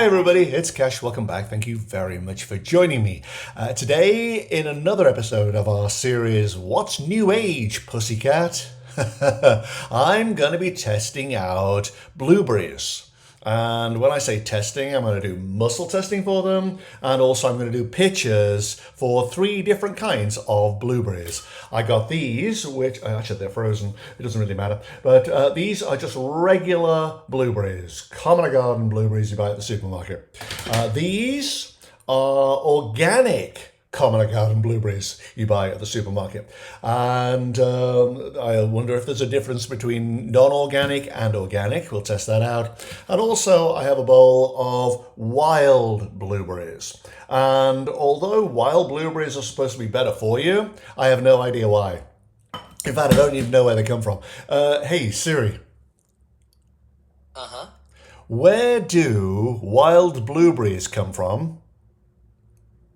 Hi everybody, it's Cash. Welcome back. Thank you very much for joining me. Today in another episode of our series, What's New Age, Pussycat? I'm going to be testing out blueberries. And when I say testing, I'm going to do muscle testing for them, and also I'm going to do pictures for 3 different kinds of blueberries. I got these, which actually they're frozen, it doesn't really matter, but these are just regular blueberries, common garden blueberries you buy at the supermarket. These are organic common garden blueberries you buy at the supermarket. And I wonder if there's a difference between non-organic and organic. We'll test that out. And also I have a bowl of wild blueberries. And although wild blueberries are supposed to be better for you, I have no idea why. In fact, I don't even know where they come from. Hey, Siri. Uh-huh. Where do wild blueberries come from?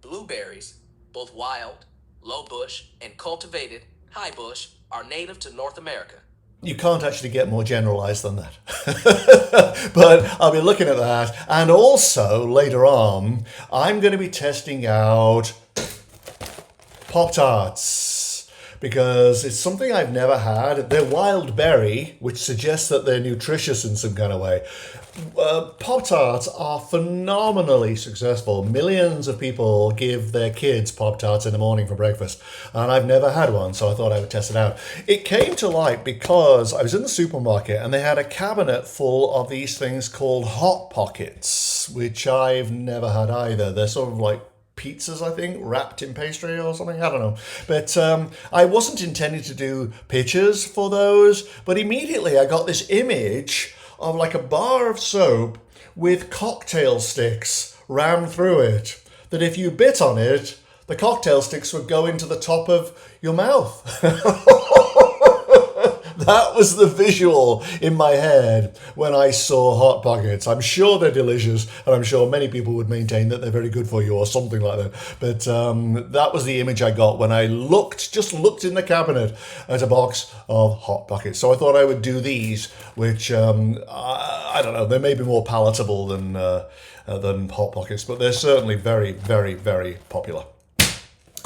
Blueberries, both wild, low bush, and cultivated, high bush, are native to North America. You can't actually get more generalized than that. But I'll be looking at that. And also, later on, I'm going to be testing out Pop-Tarts, because it's something I've never had. They're wild berry, which suggests that they're nutritious in some kind of way. Pop-Tarts are phenomenally successful. Millions of people give their kids Pop-Tarts in the morning for breakfast, and I've never had one, so I thought I would test it out. It came to light because I was in the supermarket and they had a cabinet full of these things called Hot Pockets, which I've never had either. They're sort of like pizzas, I think, wrapped in pastry or something. I don't know. But I wasn't intending to do pictures for those, but immediately I got this image of like a bar of soap with cocktail sticks rammed through it, that if you bit on it, the cocktail sticks would go into the top of your mouth. That was the visual in my head when I saw Hot Pockets. I'm sure they're delicious, and I'm sure many people would maintain that they're very good for you or something like that. But that was the image I got when I just looked in the cabinet at a box of Hot Pockets. So I thought I would do these, which, I don't know, they may be more palatable than Hot Pockets, but they're certainly very, very, very popular.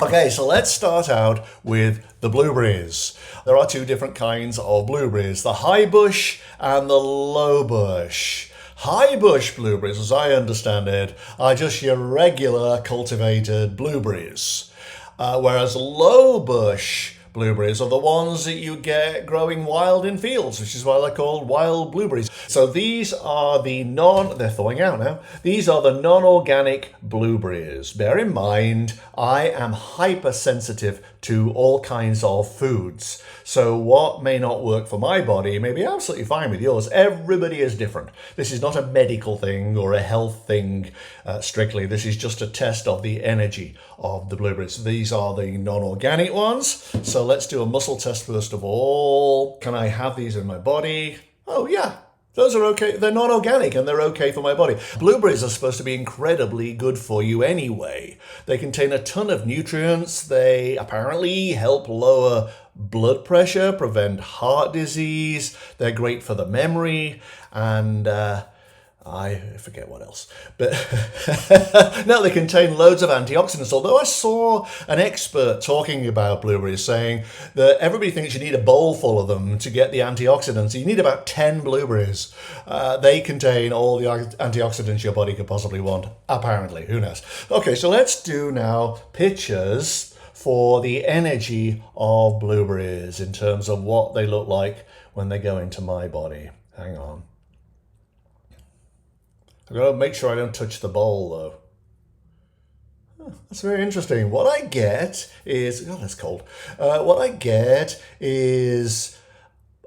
Okay, so let's start out with the blueberries. There are 2 different kinds of blueberries, the high bush and the low bush. High bush blueberries, as I understand it, are just your regular cultivated blueberries, whereas low bush blueberries are the ones that you get growing wild in fields, which is why they're called wild blueberries. So these are they're thawing out now. These are the non-organic blueberries. Bear in mind, I am hypersensitive to all kinds of foods. So what may not work for my body may be absolutely fine with yours. Everybody is different. This is not a medical thing or a health thing strictly. This is just a test of the energy of the blueberries. These are the non-organic ones. So let's do a muscle test first of all. Can I have these in my body? Oh yeah. Those are okay. They're non-organic and they're okay for my body. Blueberries are supposed to be incredibly good for you anyway. They contain a ton of nutrients. They apparently help lower blood pressure, prevent heart disease. They're great for the memory, and I forget what else. But no, they contain loads of antioxidants. Although I saw an expert talking about blueberries saying that everybody thinks you need a bowl full of them to get the antioxidants. You need about 10 blueberries. They contain all the antioxidants your body could possibly want, apparently. Who knows? Okay, so let's do now pictures for the energy of blueberries in terms of what they look like when they go into my body. Hang on. I've got to make sure I don't touch the bowl, though. That's very interesting. What I get is... Oh, that's cold. What I get is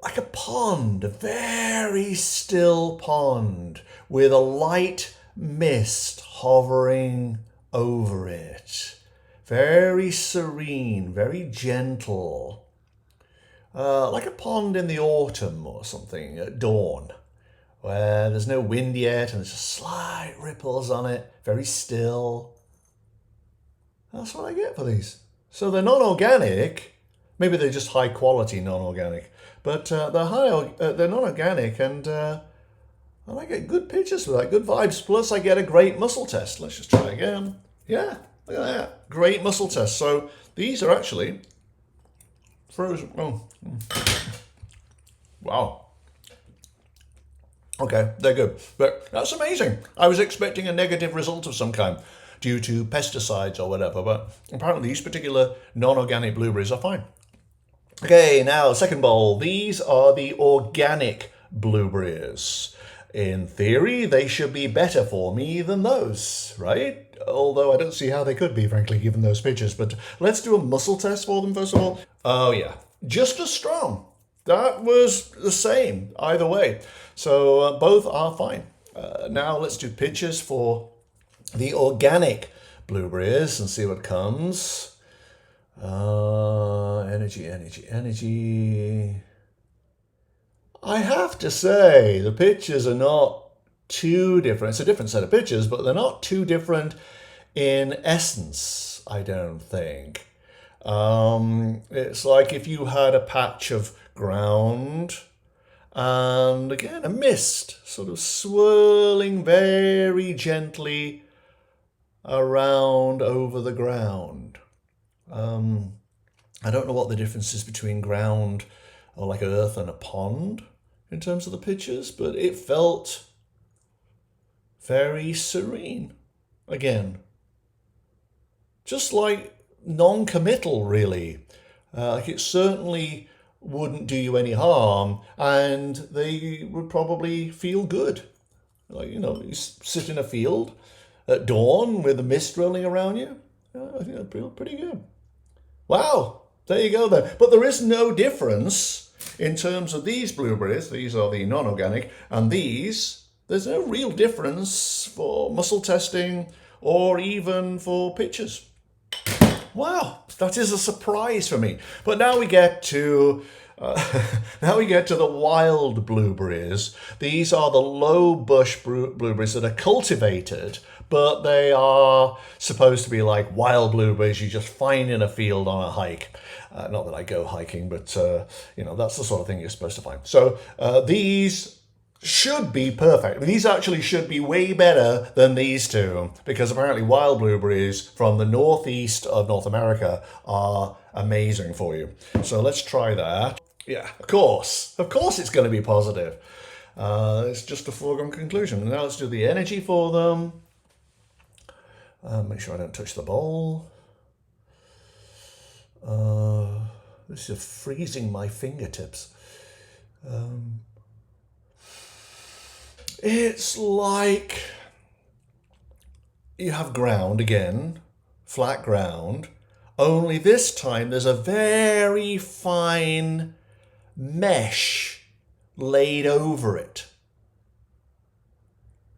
like a pond, a very still pond with a light mist hovering over it. Very serene, very gentle. Like a pond in the autumn or something, at dawn, where there's no wind yet and there's just slight ripples on it, very still. That's what I get for these. So they're non-organic. Maybe they're just high quality non-organic, but they're non-organic, and And I get good pictures for that, good vibes. Plus, I get a great muscle test. Let's just try again. Yeah, look at that. Great muscle test. So these are actually frozen. Oh, wow. Okay, they're good. But that's amazing. I was expecting a negative result of some kind due to pesticides or whatever, but apparently these particular non-organic blueberries are fine. Okay, now second bowl. These are the organic blueberries. In theory, they should be better for me than those, right? Although I don't see how they could be, frankly, given those pictures. But let's do a muscle test for them, first of all. Oh, yeah. Just as strong. That was the same either way. So both are fine. Now let's do pictures for the organic blueberries and see what comes. Energy. I have to say, the pictures are not too different. It's a different set of pictures, but they're not too different in essence, I don't think. It's like if you had a patch of ground and, again, a mist sort of swirling very gently around over the ground. I don't know what the difference is between ground or like earth and a pond in terms of the pictures, but it felt very serene. Again, just like non-committal, really. Like it certainly wouldn't do you any harm, and they would probably feel good. Like, you know, you sit in a field at dawn with the mist rolling around you. I think that'd feel pretty good. Wow, there you go then. But there is no difference in terms of these blueberries. These are the non-organic, and these, there's no real difference for muscle testing or even for pictures. Wow, that is a surprise for me. But now we get to the wild blueberries. These are the low bush blueberries that are cultivated, but they are supposed to be like wild blueberries you just find in a field on a hike. Not that I go hiking, but that's the sort of thing you're supposed to find. So these should be perfect. These actually should be way better than these two, because apparently wild blueberries from the northeast of North America are amazing for you. So let's try that. Yeah, of course it's going to be positive. It's just a foregone conclusion. Now let's do the energy for them. Make sure I don't touch the bowl. This is freezing my fingertips. It's like you have ground again, flat ground, only this time there's a very fine mesh laid over it.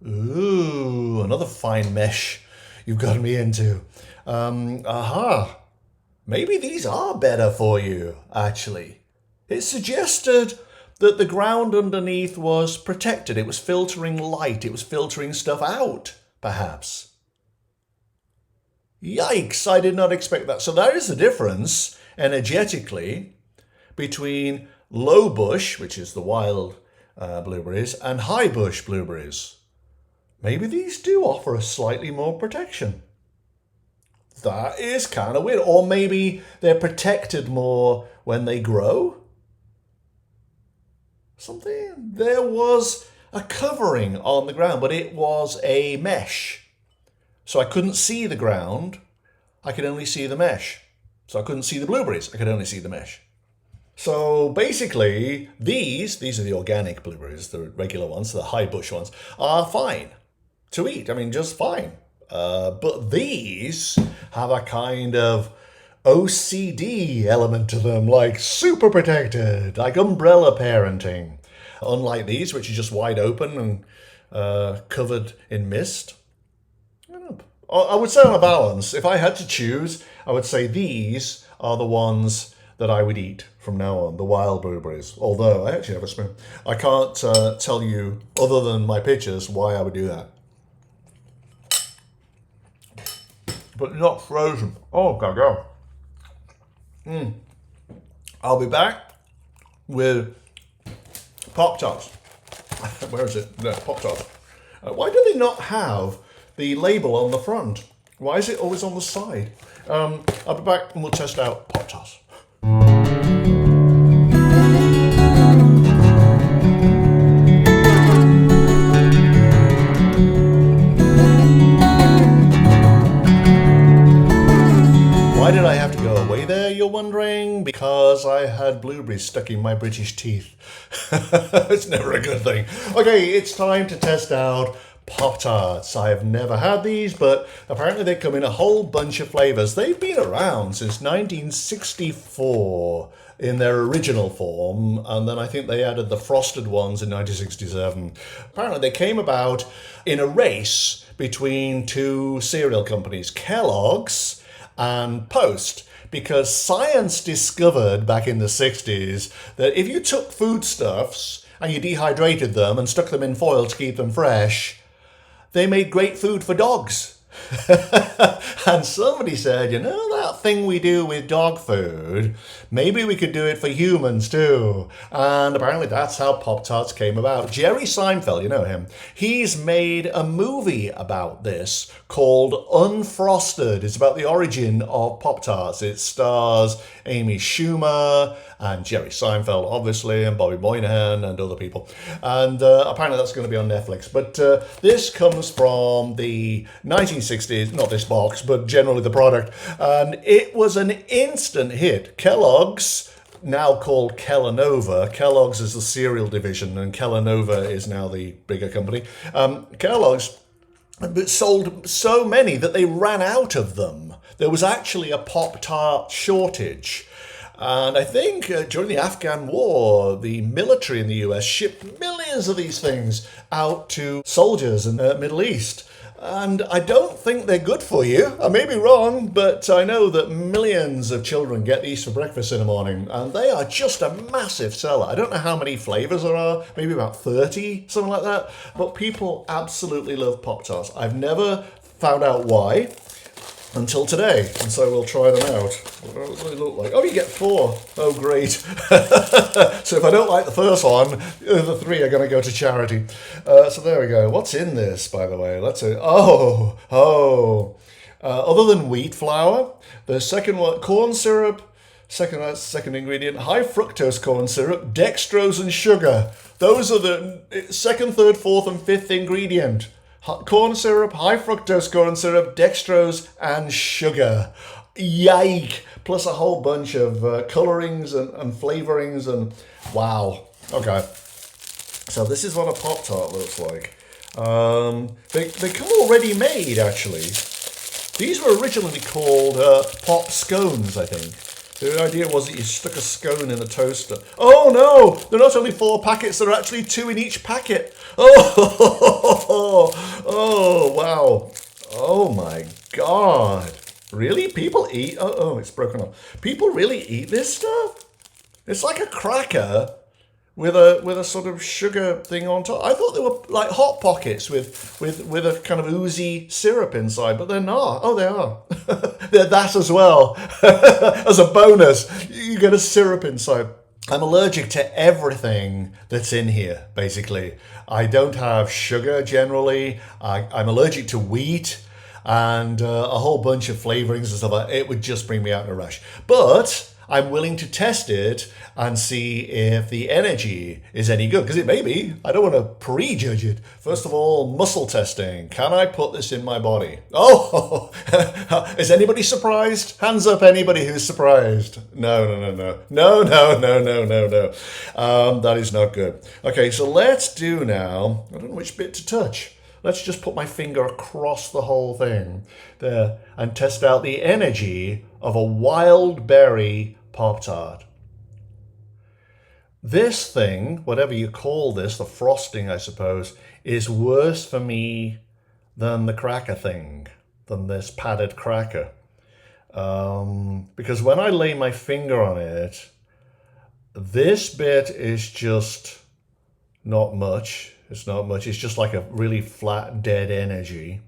Ooh, another fine mesh you've got me into. Maybe these are better for you, actually. It suggested that the ground underneath was protected. It was filtering light. It was filtering stuff out, perhaps. Yikes, I did not expect that. So there is a difference, energetically, between low bush, which is the wild blueberries, and high bush blueberries. Maybe these do offer us slightly more protection. That is kind of weird. Or maybe they're protected more when they grow. There was a covering on the ground, but it was a mesh. So I couldn't see the ground. I could only see the mesh. So I couldn't see the blueberries. I could only see the mesh. So basically, these are the organic blueberries, the regular ones, the high bush ones, are fine to eat. I mean, just fine. But these have a kind of OCD element to them, like super protected, like umbrella parenting. Unlike these, which are just wide open and covered in mist. I would say on a balance, if I had to choose, I would say these are the ones that I would eat from now on, the wild blueberries. Although I actually have a spoon. I can't tell you, other than my pictures, why I would do that. But not frozen. Oh, gotta go. I'll be back with Pop-Tarts. Where is it? No, Pop-Tart. Why do they not have the label on the front? Why is it always on the side? I'll be back and we'll test out Pop-Tarts. Why did I have to go away there, you're wondering? Because I had blueberries stuck in my British teeth. It's never a good thing. Okay, it's time to test out Pop-Tarts. I have never had these, but apparently they come in a whole bunch of flavors. They've been around since 1964 in their original form, and then I think they added the frosted ones in 1967. Apparently they came about in a race between two cereal companies, Kellogg's and Post, because science discovered back in the 60s that if you took foodstuffs and you dehydrated them and stuck them in foil to keep them fresh, they made great food for dogs. And somebody said, you know that thing we do with dog food, maybe we could do it for humans too. And apparently that's how Pop-Tarts came about. Jerry Seinfeld, you know him, he's made a movie about this called Unfrosted. It's about the origin of Pop-Tarts. It stars Amy Schumer and Jerry Seinfeld, obviously, and Bobby Moynihan and other people. And apparently that's going to be on Netflix. But this comes from the 1960s, not this box, but generally the product. And it was an instant hit. Kellogg's, now called Kellanova. Kellogg's is the cereal division, and Kellanova is now the bigger company. Kellogg's sold so many that they ran out of them. There was actually a Pop-Tart shortage. And I think during the Afghan war, the military in the US shipped millions of these things out to soldiers in the Middle East. And I don't think they're good for you. I may be wrong, but I know that millions of children get these for breakfast in the morning, and they are just a massive seller. I don't know how many flavors there are, maybe about 30, something like that. But people absolutely love Pop-Tarts. I've never found out why until today, and so we'll try them out. What do they look like? Oh, you get 4. Oh, great. So if I don't like the first one, the 3 are going to go to charity. So there we go. What's in this, by the way? Let's see. Other than wheat flour, the second one, corn syrup, second ingredient, high fructose corn syrup, dextrose and sugar. Those are the second, third, fourth, and fifth ingredient. Corn syrup, high fructose corn syrup, dextrose, and sugar. Yike! Plus a whole bunch of colorings and flavorings, and wow. Okay. So this is what a Pop-Tart looks like. They come already made, actually. These were originally called Pop Scones, I think. The idea was that you stuck a scone in the toaster. Oh no! They're not only 4 packets, there are actually 2 in each packet. Oh, wow. Oh my God. Really? People eat? Oh, it's broken off. People really eat this stuff? It's like a cracker with a sort of sugar thing on top. I thought they were like Hot Pockets with a kind of oozy syrup inside, but they're not. Oh, they are. They're that as well. As a bonus, you get a syrup inside. I'm allergic to everything that's in here, basically. I don't have sugar generally. I'm allergic to wheat and a whole bunch of flavorings and stuff like that. It would just bring me out in a rush. But I'm willing to test it and see if the energy is any good, because it may be. I don't want to prejudge it. First of all, muscle testing. Can I put this in my body? Oh, is anybody surprised? Hands up, anybody who's surprised. No. That is not good. Okay, so let's do now, I don't know which bit to touch. Let's just put my finger across the whole thing there and test out the energy of a wild berry Pop-Tart. This thing, whatever you call this, the frosting, I suppose, is worse for me than the cracker thing, than this padded cracker. Because when I lay my finger on it, this bit is just not much. It's not much. It's just like a really flat, dead energy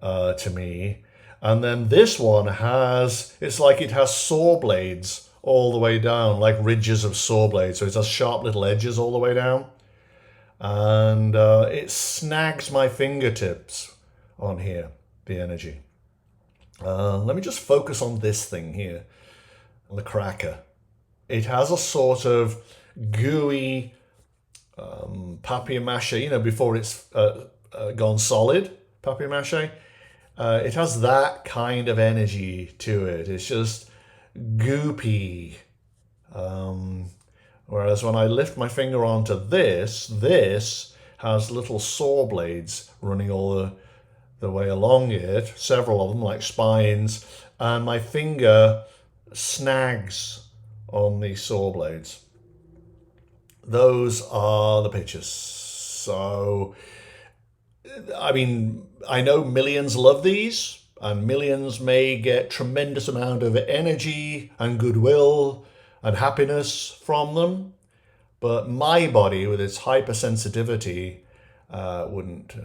to me. And then this one it's like it has saw blades all the way down, like ridges of saw blades. So it has sharp little edges all the way down. and it snags my fingertips on here, the energy. Let me just focus on this thing here, on the cracker. It has a sort of gooey papier-mâché, before it's gone solid, papier-mâché. It has that kind of energy to it. It's just goopy. Whereas when I lift my finger onto this has little saw blades running all the way along it, several of them like spines, and my finger snags on these saw blades. Those are the pictures. So, I mean, I know millions love these, and millions may get tremendous amount of energy and goodwill and happiness from them, but my body, with its hypersensitivity, wouldn't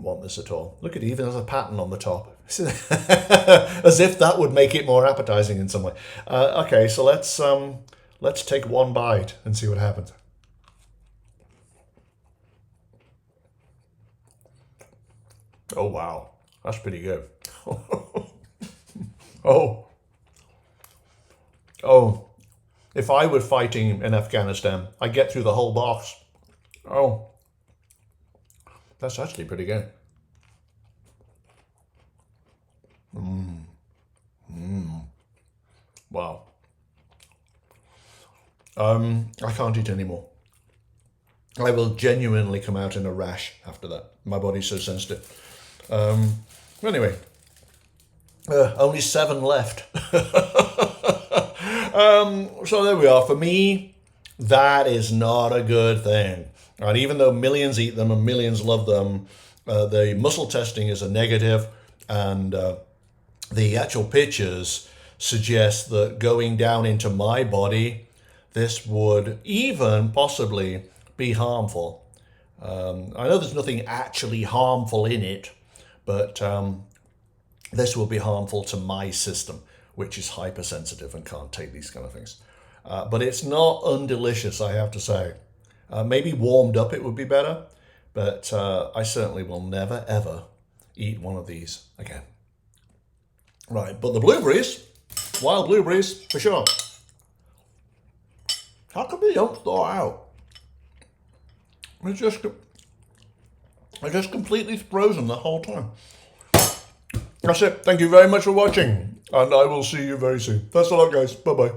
want this at all. Look, it even has a pattern on the top, as if that would make it more appetizing in some way. Okay, so let's take one bite and see what happens. Oh wow, that's pretty good. Oh. If I were fighting in Afghanistan, I'd get through the whole box. Oh, that's actually pretty good. Wow. I can't eat anymore. I will genuinely come out in a rash after that. My body's so sensitive. Anyway, only 7 left. So there we are. For me, that is not a good thing. And even though millions eat them and millions love them, the muscle testing is a negative, and the actual pictures suggest that going down into my body, this would even possibly be harmful. I know there's nothing actually harmful in it, but this will be harmful to my system, which is hypersensitive and can't take these kind of things. But it's not undelicious, I have to say. Maybe warmed up it would be better, but I certainly will never, ever eat one of these again. Right, but the blueberries, wild blueberries, for sure. How come they don't thaw out? It's just completely frozen the whole time. That's it. Thank you very much for watching, and I will see you very soon. Thanks a lot, guys. Bye-bye.